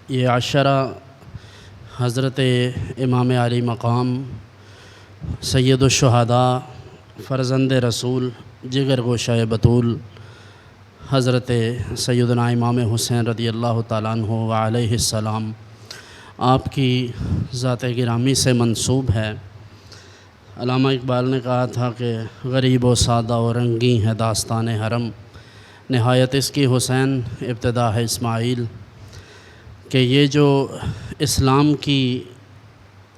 یہ عشرہ حضرت امام علی مقام سید الشہداء فرزند رسول جگر گوشہ بطول حضرت سیدنا امام حسین رضی اللہ تعالیٰ عنہ وعلیہ السلام آپ کی ذات گرامی سے منسوب ہے۔ علامہ اقبال نے کہا تھا کہ غریب و سادہ و رنگیں ہے داستان حرم، نہایت اس کی حسین ابتدا ہے اسماعیل۔ کہ یہ جو اسلام کی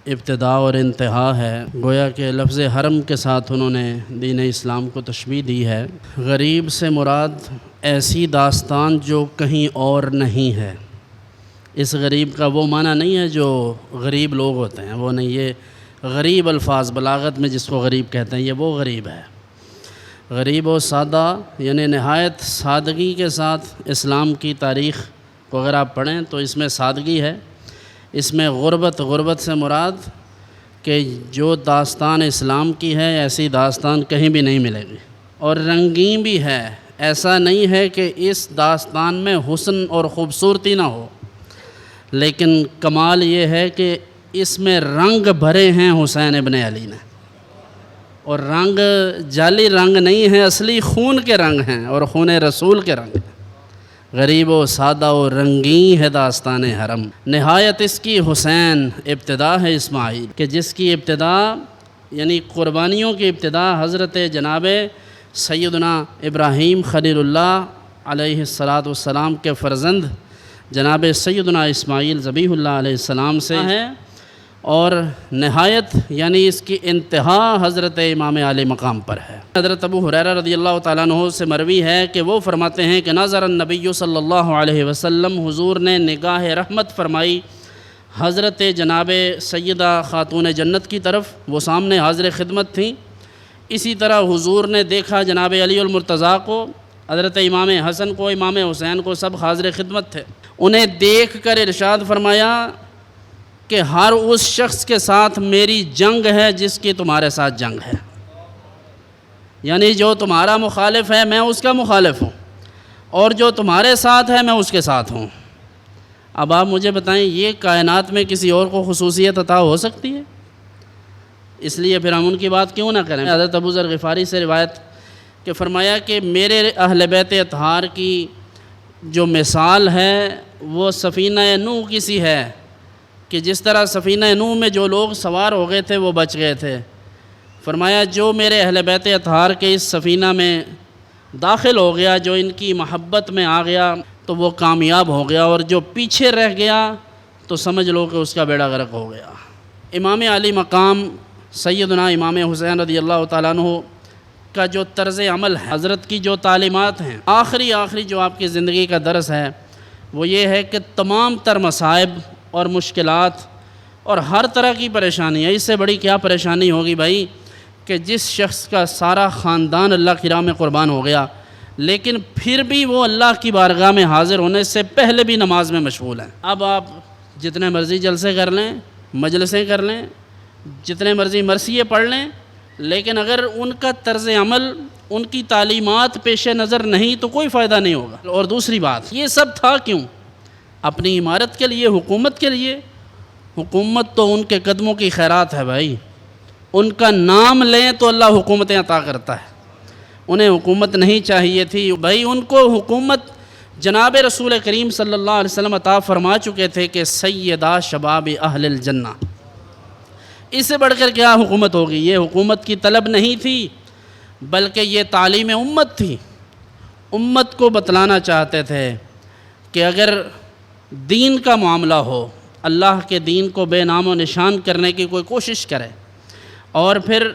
ابتدا اور انتہا ہے، گویا کہ لفظ حرم کے ساتھ انہوں نے دین اسلام کو تشبیہ دی ہے۔ غریب سے مراد ایسی داستان جو کہیں اور نہیں ہے۔ اس غریب کا وہ معنی نہیں ہے جو غریب لوگ ہوتے ہیں، وہ نہیں، یہ غریب الفاظ بلاغت میں جس کو غریب کہتے ہیں، یہ وہ غریب ہے۔ غریب و سادہ یعنی نہایت سادگی کے ساتھ اسلام کی تاریخ کو اگر آپ پڑھیں تو اس میں سادگی ہے، اس میں غربت سے مراد کہ جو داستان اسلام کی ہے ایسی داستان کہیں بھی نہیں ملے گی، اور رنگین بھی ہے۔ ایسا نہیں ہے کہ اس داستان میں حسن اور خوبصورتی نہ ہو، لیکن کمال یہ ہے کہ اس میں رنگ بھرے ہیں حسین ابن علی نے، اور رنگ جعلی رنگ نہیں ہیں، اصلی خون کے رنگ ہیں اور خون رسول کے رنگ ہیں۔ غریب و سادہ و رنگین ہے داستان حرم، نہایت اس کی حسین ابتدا ہے اسماعیل، کہ جس کی ابتدا یعنی قربانیوں کی ابتدا حضرت جناب سیدنا ابراہیم خلیل اللہ علیہ السلام کے فرزند جناب سیدنا اسماعیل ذبیح اللہ علیہ السلام سے ہے، اور نہایت یعنی اس کی انتہا حضرت امام علی مقام پر ہے۔ حضرت ابو ہریرہ رضی اللہ تعالیٰ عنہ سے مروی ہے کہ وہ فرماتے ہیں کہ نظر النبی صلی اللہ علیہ وسلم، حضور نے نگاہ رحمت فرمائی حضرت جناب سیدہ خاتون جنت کی طرف، وہ سامنے حاضر خدمت تھیں۔ اسی طرح حضور نے دیکھا جناب علی المرتضیٰ کو، حضرت امام حسن کو، امام حسین کو، سب حاضر خدمت تھے۔ انہیں دیکھ کر ارشاد فرمایا کہ ہر اس شخص کے ساتھ میری جنگ ہے جس کی تمہارے ساتھ جنگ ہے، یعنی جو تمہارا مخالف ہے میں اس کا مخالف ہوں، اور جو تمہارے ساتھ ہے میں اس کے ساتھ ہوں۔ اب آپ مجھے بتائیں یہ کائنات میں کسی اور کو خصوصیت عطا ہو سکتی ہے؟ اس لیے پھر ہم ان کی بات کیوں نہ کریں۔ حضرت ابو ذر غفاری سے روایت کہ فرمایا کہ میرے اہل بیت اطہار کی جو مثال ہے وہ سفینہ نوح کی سی ہے، کہ جس طرح سفینہ نوح میں جو لوگ سوار ہو گئے تھے وہ بچ گئے تھے۔ فرمایا جو میرے اہل بیت اطہار کے اس سفینہ میں داخل ہو گیا، جو ان کی محبت میں آ گیا تو وہ کامیاب ہو گیا، اور جو پیچھے رہ گیا تو سمجھ لو کہ اس کا بیڑا غرق ہو گیا۔ امام علی مقام سیدنا امام حسین رضی اللہ تعالیٰ عنہ کا جو طرز عمل ہے، حضرت کی جو تعلیمات ہیں، آخری جو آپ کی زندگی کا درس ہے وہ یہ ہے کہ تمام تر مصائب اور مشکلات اور ہر طرح کی پریشانی ہے، اس سے بڑی کیا پریشانی ہوگی بھائی کہ جس شخص کا سارا خاندان اللہ کی راہ میں قربان ہو گیا، لیکن پھر بھی وہ اللہ کی بارگاہ میں حاضر ہونے سے پہلے بھی نماز میں مشغول ہیں۔ اب آپ جتنے مرضی جلسے کر لیں، مجلسیں کر لیں، جتنے مرضی مرثیے پڑھ لیں، لیکن اگر ان کا طرز عمل، ان کی تعلیمات پیش نظر نہیں تو کوئی فائدہ نہیں ہوگا۔ اور دوسری بات، یہ سب تھا کیوں؟ اپنی عمارت کے لیے، حکومت کے لیے۔ حکومت تو ان کے قدموں کی خیرات ہے بھائی، ان کا نام لیں تو اللہ حکومتیں عطا کرتا ہے۔ انہیں حکومت نہیں چاہیے تھی بھائی، ان کو حکومت جناب رسول کریم صلی اللہ علیہ وسلم عطا فرما چکے تھے کہ سیدہ شباب اہل الجنہ، اس سے بڑھ کر کیا حکومت ہوگی؟ یہ حکومت کی طلب نہیں تھی بلکہ یہ تعلیم امت تھی۔ امت کو بتلانا چاہتے تھے کہ اگر دین کا معاملہ ہو، اللہ کے دین کو بے نام و نشان کرنے کی کوئی کوشش کرے، اور پھر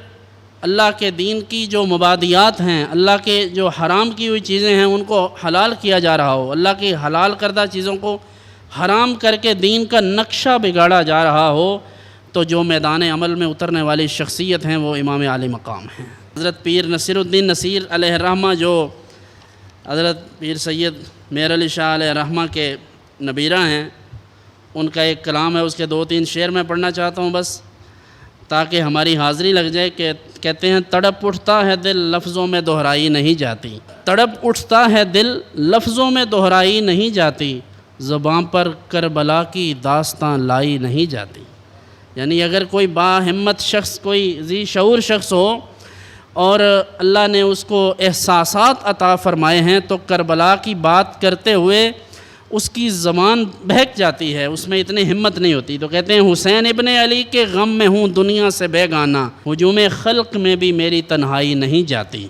اللہ کے دین کی جو مبادیات ہیں، اللہ کے جو حرام کی ہوئی چیزیں ہیں ان کو حلال کیا جا رہا ہو، اللہ کی حلال کردہ چیزوں کو حرام کر کے دین کا نقشہ بگاڑا جا رہا ہو، تو جو میدان عمل میں اترنے والی شخصیت ہیں وہ امام علی مقام ہیں۔ حضرت پیر نصیر الدین نصیر علیہ الرحمہ، جو حضرت پیر سید میر علی شاہ علیہ الرحمہ کے نبیرہ ہیں، ان کا ایک کلام ہے، اس کے 2-3 شعر میں پڑھنا چاہتا ہوں بس تاکہ ہماری حاضری لگ جائے۔ کہ کہتے ہیں تڑپ اٹھتا ہے دل لفظوں میں دہرائی نہیں جاتی، تڑپ اٹھتا ہے دل لفظوں میں دہرائی نہیں جاتی، زبان پر کربلا کی داستان لائی نہیں جاتی۔ یعنی اگر کوئی باہمت شخص، کوئی ذی شعور شخص ہو اور اللہ نے اس کو احساسات عطا فرمائے ہیں تو کربلا کی بات کرتے ہوئے اس کی زبان بہک جاتی ہے، اس میں اتنی ہمت نہیں ہوتی۔ تو کہتے ہیں حسین ابن علی کے غم میں ہوں دنیا سے بے گانا، ہجوم خلق میں بھی میری تنہائی نہیں جاتی۔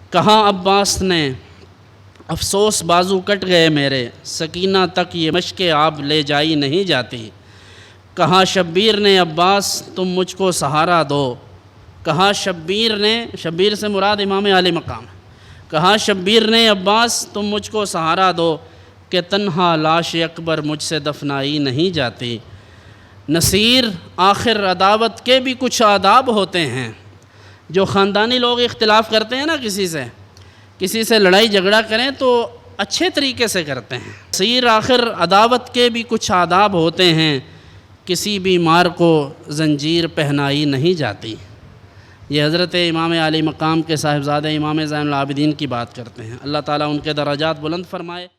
کہاں عباس نے افسوس بازو کٹ گئے میرے، سکینہ تک یہ مشق آب لے جائی نہیں جاتی۔ کہا شبیر نے عباس تم مجھ کو سہارا دو، کہا شبیر نے، شبیر سے مراد امام علی مقام، کہا شبیر نے عباس تم مجھ کو سہارا دو کہ تنہا لاش اکبر مجھ سے دفنائی نہیں جاتی۔ نصیر آخر عداوت کے بھی کچھ آداب ہوتے ہیں۔ جو خاندانی لوگ اختلاف کرتے ہیں نا، کسی سے لڑائی جھگڑا کریں تو اچھے طریقے سے کرتے ہیں۔ نصیر آخر عداوت کے بھی کچھ آداب ہوتے ہیں، کسی بیمار کو زنجیر پہنائی نہیں جاتی۔ یہ حضرت امام علی مقام کے صاحبزادے امام زین العابدین کی بات کرتے ہیں۔ اللہ تعالیٰ ان کے درجات بلند فرمائے۔